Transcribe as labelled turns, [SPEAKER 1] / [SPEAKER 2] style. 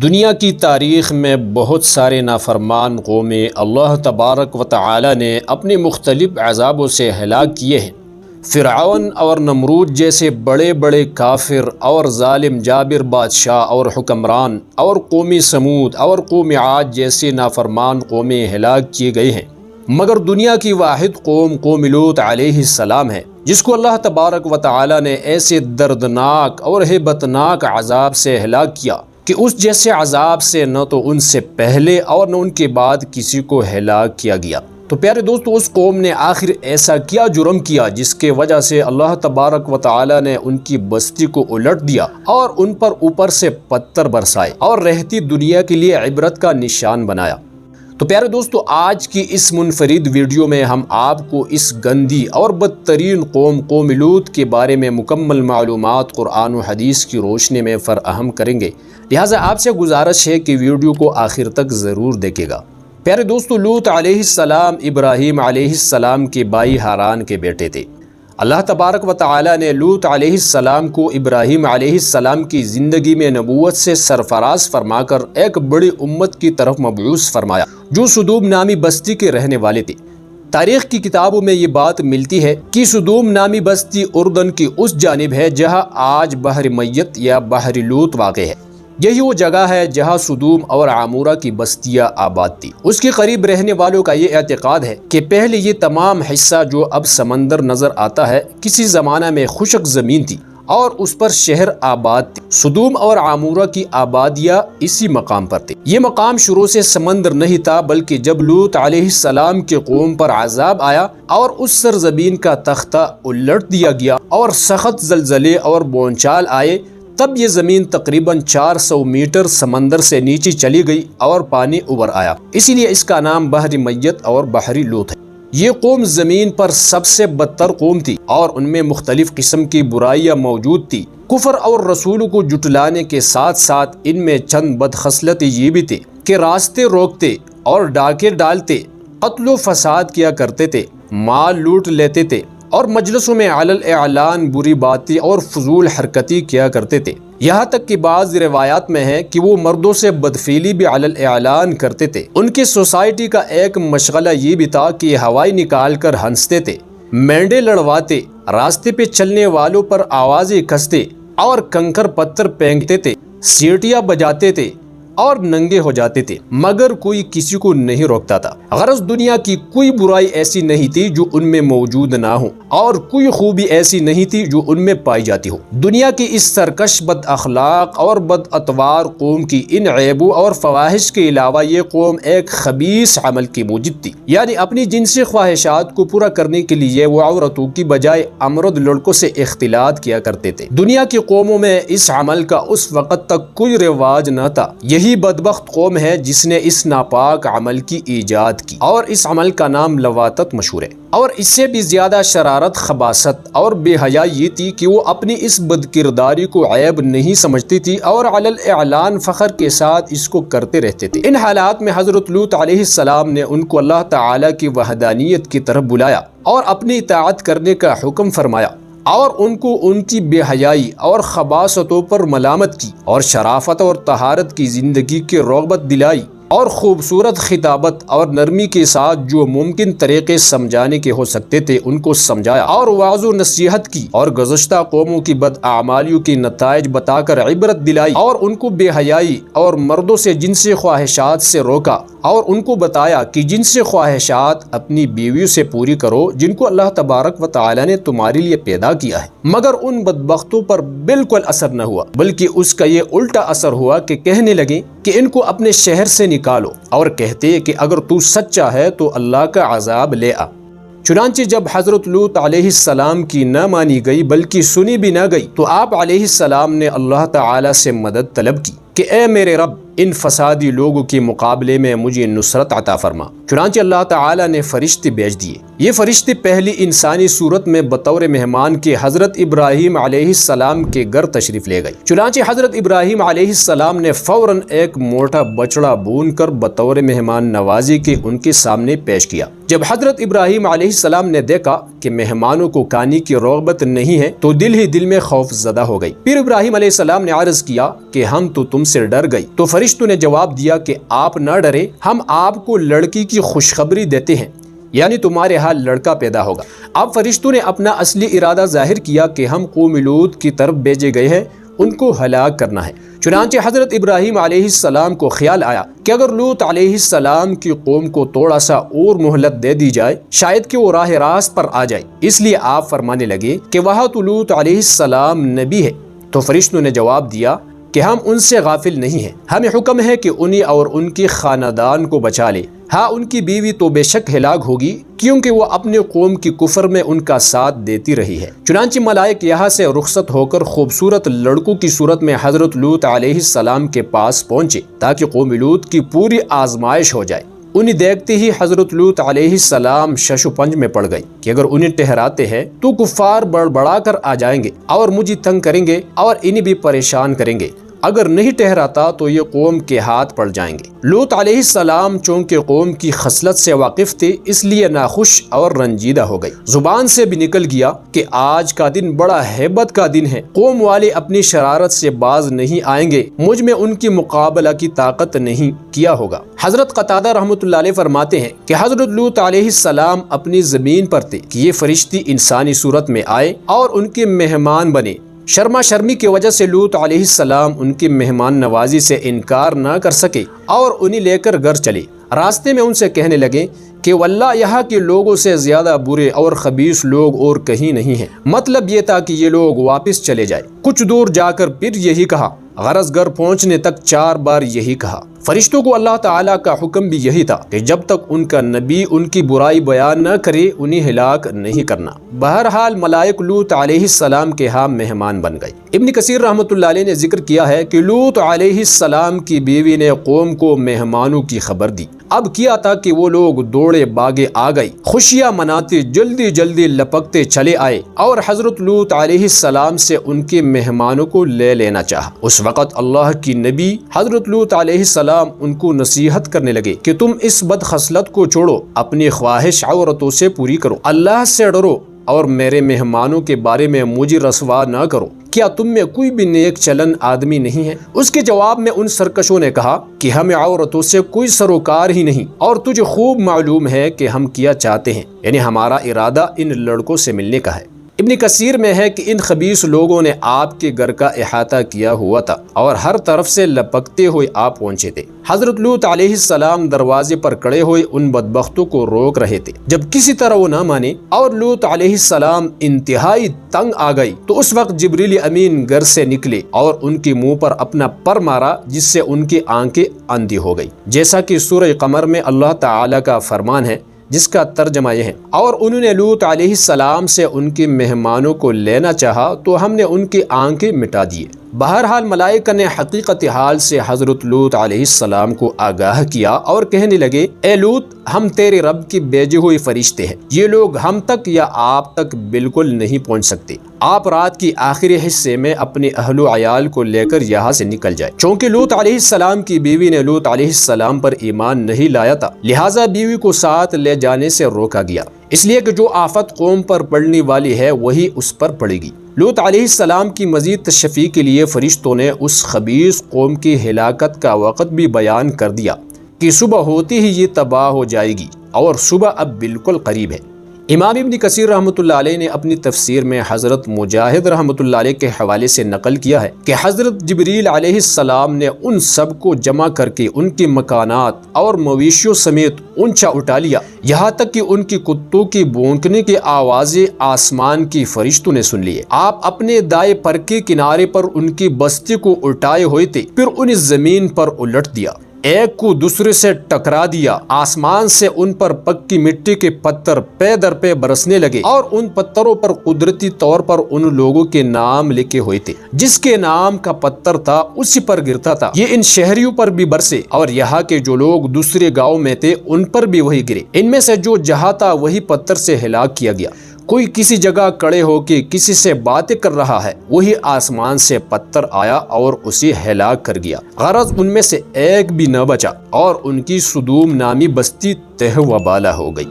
[SPEAKER 1] دنیا کی تاریخ میں بہت سارے نافرمان قومیں اللہ تبارک و تعالی نے اپنے مختلف عذابوں سے ہلاک کیے ہیں۔ فرعون اور نمرود جیسے بڑے بڑے کافر اور ظالم جابر بادشاہ اور حکمران اور قوم سمود اور قوم عاد جیسے نافرمان قومیں ہلاک کیے گئے ہیں، مگر دنیا کی واحد قوم لوط علیہ السلام ہے، جس کو اللہ تبارک و تعالی نے ایسے دردناک اور ہیبتناک عذاب سے ہلاک کیا کہ اس جیسے عذاب سے نہ تو ان سے پہلے اور نہ ان کے بعد کسی کو ہلاک کیا گیا۔ تو پیارے دوستو، اس قوم نے آخر ایسا کیا جرم کیا جس کے وجہ سے اللہ تبارک و تعالی نے ان کی بستی کو الٹ دیا اور ان پر اوپر سے پتھر برسائے اور رہتی دنیا کے لیے عبرت کا نشان بنایا۔ تو پیارے دوستو، آج کی اس منفرد ویڈیو میں ہم آپ کو اس گندی اور بدترین قوم لوط کے بارے میں مکمل معلومات قرآن و حدیث کی روشنی میں فراہم کریں گے، لہٰذا آپ سے گزارش ہے کہ ویڈیو کو آخر تک ضرور دیکھے گا۔ پیارے دوستو، لوط علیہ السلام ابراہیم علیہ السلام کے بھائی ہاران کے بیٹے تھے۔ اللہ تبارک و تعالی نے لوط علیہ السلام کو ابراہیم علیہ السلام کی زندگی میں نبوت سے سرفراز فرما کر ایک بڑی امت کی طرف مبعوث فرمایا، جو سدوم نامی بستی کے رہنے والے تھے۔ تاریخ کی کتابوں میں یہ بات ملتی ہے کہ سدوم نامی بستی اردن کی اس جانب ہے جہاں آج بحر میت یا بحر لوط واقع ہے۔ یہی وہ جگہ ہے جہاں سدوم اور عمورہ کی بستیاں آباد تھی۔ اس کے قریب رہنے والوں کا یہ اعتقاد ہے کہ پہلے یہ تمام حصہ جو اب سمندر نظر آتا ہے کسی زمانہ میں خشک زمین تھی اور اس پر شہر آباد تھے۔ سدوم اور عمورہ کی آبادیاں اسی مقام پر تھی۔ یہ مقام شروع سے سمندر نہیں تھا، بلکہ جب لوط علیہ السلام کے قوم پر عذاب آیا اور اس سرزمین کا تختہ الٹ دیا گیا اور سخت زلزلے اور بونچال آئے، تب یہ زمین تقریباً 400 میٹر سمندر سے نیچے چلی گئی اور پانی ابھر آیا، اسی لیے اس کا نام بحر میت اور بحر لوط ہے۔ یہ قوم زمین پر سب سے بدتر قوم تھی اور ان میں مختلف قسم کی برائیاں موجود تھی۔ کفر اور رسولوں کو جھٹلانے کے ساتھ ساتھ ان میں چند بدخصلتیں یہ بھی تھے کہ راستے روکتے اور ڈاکے ڈالتے، قتل و فساد کیا کرتے تھے، مال لوٹ لیتے تھے اور مجلسوں میں علی الاعلان بری باتیں اور فضول حرکتی کیا کرتے تھے۔ یہاں تک کہ بعض روایات میں ہے کہ وہ مردوں سے بدفعلی بھی علی الاعلان کرتے تھے۔ ان کی سوسائٹی کا ایک مشغلہ یہ بھی تھا کہ ہوائی نکال کر ہنستے تھے، مینڈے لڑواتے، راستے پہ چلنے والوں پر آوازیں کستے اور کنکر پتھر پھینکتے تھے، سیٹیاں بجاتے تھے اور ننگے ہو جاتے تھے، مگر کوئی کسی کو نہیں روکتا تھا۔ غرض دنیا کی کوئی برائی ایسی نہیں تھی جو ان میں موجود نہ ہو اور کوئی خوبی ایسی نہیں تھی جو ان میں پائی جاتی ہو۔ دنیا کی اس سرکش، بد اخلاق اور بد اطوار قوم کی ان عیبوں اور فواحش کے علاوہ یہ قوم ایک خبیث عمل کی موجد تھی، یعنی اپنی جنسی خواہشات کو پورا کرنے کے لیے وہ عورتوں کی بجائے امرد لڑکوں سے اختلاط کیا کرتے تھے۔ دنیا کی قوموں میں اس عمل کا اس وقت تک کوئی رواج نہ تھا۔ یہی بدبخت قوم ہے جس نے اس ناپاک عمل کی ایجاد کی اور اس عمل کا نام لواطت مشہور ہے۔ اور اس سے بھی زیادہ شرارت، خباثت اور بے حیائی یہ تھی کہ وہ اپنی اس بد کرداری کو عیب نہیں سمجھتی تھی اور علی الاعلان فخر کے ساتھ اس کو کرتے رہتے تھے۔ ان حالات میں حضرت لوط علیہ السلام نے ان کو اللہ تعالی کی وحدانیت کی طرف بلایا اور اپنی اطاعت کرنے کا حکم فرمایا اور ان کو ان کی بے حیائی اور خباثتوں پر ملامت کی اور شرافت اور طہارت کی زندگی کی رغبت دلائی اور خوبصورت خطابت اور نرمی کے ساتھ جو ممکن طریقے سمجھانے کے ہو سکتے تھے ان کو سمجھایا اور واعظ و نصیحت کی اور گزشتہ قوموں کی بد اعمالیوں کے نتائج بتا کر عبرت دلائی اور ان کو بے حیائی اور مردوں سے جنسی خواہشات سے روکا اور ان کو بتایا کہ جنسی خواہشات اپنی بیویوں سے پوری کرو جن کو اللہ تبارک و تعالی نے تمہارے لیے پیدا کیا ہے۔ مگر ان بدبختوں پر بالکل اثر نہ ہوا، بلکہ اس کا یہ الٹا اثر ہوا کہ کہنے لگے کہ ان کو اپنے شہر سے نکالو اور کہتے کہ اگر تو سچا ہے تو اللہ کا عذاب لے آ۔ چنانچہ جب حضرت لوط علیہ السلام کی نہ مانی گئی بلکہ سنی بھی نہ گئی تو آپ علیہ السلام نے اللہ تعالی سے مدد طلب کی کہ اے میرے رب، ان فسادی لوگوں کے مقابلے میں مجھے نصرت عطا فرما۔ چنانچہ اللہ تعالی نے فرشتے بھیج دیے۔ یہ فرشتے پہلی انسانی صورت میں بطور مہمان کے حضرت ابراہیم علیہ السلام کے گھر تشریف لے گئے۔ چنانچہ حضرت ابراہیم علیہ السلام نے فوراً ایک موٹا بچڑا بھون کر بطور مہمان نوازی کے ان کے سامنے پیش کیا جب حضرت ابراہیم علیہ السلام نے دیکھا کہ مہمانوں کو کھانے کی رغبت نہیں ہے تو دل ہی دل میں خوف زدہ ہو گئی۔ پھر ابراہیم علیہ السلام نے عرض کیا کہ ہم تو تم سے ڈر گئی۔ تو فرشتوں نے جواب دیا کہ آپ نہ ڈرے، ہم آپ کو لڑکی کی خوشخبری دیتے ہیں، یعنی تمہارے ہاں لڑکا پیدا ہوگا۔ اب فرشتوں نے اپنا اصلی ارادہ ظاہر کیا کہ ہم قوم لوط کی طرف بھیجے گئے ہیں، ان کو ہلاک کرنا ہے۔ چنانچہ حضرت ابراہیم علیہ السلام کو خیال آیا کہ اگر لوط علیہ السلام کی قوم کو تھوڑا سا اور مہلت دے دی جائے شاید کہ وہ راہ راست پر آ جائے، اس لیے آپ فرمانے لگے کہ وہاں تو لوط علیہ السلام نبی ہے۔ تو فرشتوں نے جواب دیا کہ ہم ان سے غافل نہیں ہیں، ہمیں حکم ہے کہ انہیں اور ان کی خاندان کو بچا لے، ہاں ان کی بیوی تو بے شک ہلاک ہوگی کیونکہ وہ اپنے قوم کی کفر میں ان کا ساتھ دیتی رہی ہے۔ چنانچہ ملائک یہاں سے رخصت ہو کر خوبصورت لڑکوں کی صورت میں حضرت لوط علیہ السلام کے پاس پہنچے تاکہ قوم لوط کی پوری آزمائش ہو جائے۔ انہیں دیکھتے ہی حضرت لوط علیہ السلام شش و پنج میں پڑ گئی کہ اگر انہیں ٹہراتے ہیں تو کفار بڑبڑا کر آ جائیں گے اور مجھے تنگ کریں گے اور انہیں بھی پریشان کریں گے، اگر نہیں ٹہراتا تو یہ قوم کے ہاتھ پڑ جائیں گے۔ لوط علیہ السلام چونکہ قوم کی خصلت سے واقف تھے اس لیے ناخوش اور رنجیدہ ہو گئی، زبان سے بھی نکل گیا کہ آج کا دن بڑا ہیبت کا دن ہے، قوم والے اپنی شرارت سے باز نہیں آئیں گے، مجھ میں ان کی مقابلہ کی طاقت نہیں کیا ہوگا۔ حضرت قتادہ رحمۃ اللہ علیہ فرماتے ہیں کہ حضرت لوط علیہ السلام اپنی زمین پر تھے کہ یہ فرشتی انسانی صورت میں آئے اور ان کے مہمان بنے۔ شرما شرمی کی وجہ سے لوط علیہ السلام ان کی مہمان نوازی سے انکار نہ کر سکے اور انہیں لے کر گھر چلے۔ راستے میں ان سے کہنے لگے کہ واللہ یہاں کے لوگوں سے زیادہ برے اور خبیث لوگ اور کہیں نہیں ہیں۔ مطلب یہ تھا کہ یہ لوگ واپس چلے جائے۔ کچھ دور جا کر پھر یہی کہا، غرض گھر پہنچنے تک 4 بار یہی کہا۔ فرشتوں کو اللہ تعالیٰ کا حکم بھی یہی تھا کہ جب تک ان کا نبی ان کی برائی بیان نہ کرے انہیں ہلاک نہیں کرنا۔ بہرحال ملائک لوط علیہ السلام کے ہاں مہمان بن گئے۔ ابن کثیر رحمۃ اللہ علیہ نے ذکر کیا ہے کہ لوط علیہ السلام کی بیوی نے قوم کو مہمانوں کی خبر دی۔ اب کیا تھا کہ وہ لوگ دوڑے باغے آ گئی، خوشیاں مناتے جلدی جلدی لپکتے چلے آئے اور حضرت لوط علیہ السلام سے ان کے مہمانوں کو لے لینا چاہا۔ اس وقت اللہ کی نبی حضرت لوط علیہ السلام ان کو نصیحت کرنے لگے کہ تم اس بد خصلت کو چھوڑو، اپنی خواہش عورتوں سے پوری کرو، اللہ سے ڈرو اور میرے مہمانوں کے بارے میں مجھے رسوا نہ کرو۔ کیا تم میں کوئی بھی نیک چلن آدمی نہیں ہے؟ اس کے جواب میں ان سرکشوں نے کہا کہ ہمیں عورتوں سے کوئی سروکار ہی نہیں اور تجھے خوب معلوم ہے کہ ہم کیا چاہتے ہیں، یعنی ہمارا ارادہ ان لڑکوں سے ملنے کا ہے۔ ابن کثیر میں ہے کہ ان خبیث لوگوں نے آپ کے گھر کا احاطہ کیا ہوا تھا اور ہر طرف سے لپکتے ہوئے آپ پہنچے تھے۔ حضرت لوط علیہ السلام دروازے پر کھڑے ہوئے ان بدبختوں کو روک رہے تھے۔ جب کسی طرح وہ نہ مانے اور لوط علیہ السلام انتہائی تنگ آ گئی تو اس وقت جبریل امین گھر سے نکلے اور ان کے منہ پر اپنا پر مارا جس سے ان کی آنکھیں اندھی ہو گئی، جیسا کہ سورہ قمر میں اللہ تعالی کا فرمان ہے جس کا ترجمہ یہ ہے، اور انہوں نے لوط علیہ السلام سے ان کے مہمانوں کو لینا چاہا تو ہم نے ان کی آنکھیں مٹا دیے۔ بہرحال ملائکہ نے حقیقت حال سے حضرت لوط علیہ السلام کو آگاہ کیا اور کہنے لگے، اے لوط ہم تیرے رب کی بھیجے ہوئے فرشتے ہیں، یہ لوگ ہم تک یا آپ تک بالکل نہیں پہنچ سکتے، آپ رات کی آخری حصے میں اپنے اہل و عیال کو لے کر یہاں سے نکل جائے۔ چونکہ لوط علیہ السلام کی بیوی نے لوط علیہ السلام پر ایمان نہیں لایا تھا لہٰذا بیوی کو ساتھ لے جانے سے روکا گیا، اس لیے کہ جو آفت قوم پر پڑنے والی ہے وہی اس پر پڑے گی۔ لوط علیہ السلام کی مزید تشفیع کے لیے فرشتوں نے اس خبیث قوم کی ہلاکت کا وقت بھی بیان کر دیا کہ صبح ہوتی ہی یہ تباہ ہو جائے گی اور صبح اب بالکل قریب ہے۔ امام ابن کثیر رحمۃ اللہ علیہ نے اپنی تفسیر میں حضرت مجاہد رحمۃ اللہ علیہ کے حوالے سے نقل کیا ہے کہ حضرت جبریل علیہ السلام نے ان سب کو جمع کر کے ان کے مکانات اور مویشیوں سمیت اونچا اٹھا لیا، یہاں تک کہ ان کی کتوں کی بھونکنے کی آوازیں آسمان کی فرشتوں نے سن لیے۔ آپ اپنے دائیں پر کے کنارے پر ان کی بستی کو اٹھائے ہوئے تھے، پھر انہیں زمین پر الٹ دیا، ایک کو دوسرے سے ٹکرا دیا، آسمان سے ان پر پکی مٹی کے پتھر پے در پے برسنے لگے اور ان پتھروں پر قدرتی طور پر ان لوگوں کے نام لکھے ہوئے تھے، جس کے نام کا پتھر تھا اسی پر گرتا تھا، یہ ان شہریوں پر بھی برسے اور یہاں کے جو لوگ دوسرے گاؤں میں تھے ان پر بھی وہی گرے، ان میں سے جو جہاں تھا وہی پتھر سے ہلاک کیا گیا۔ کوئی کسی جگہ کھڑے ہو کے کسی سے باتیں کر رہا ہے، وہی آسمان سے پتھر آیا اور اسے ہلاک کر گیا، غرض ان میں سے ایک بھی نہ بچا اور ان کی سدوم نامی بستی تہ و بالا ہو گئی۔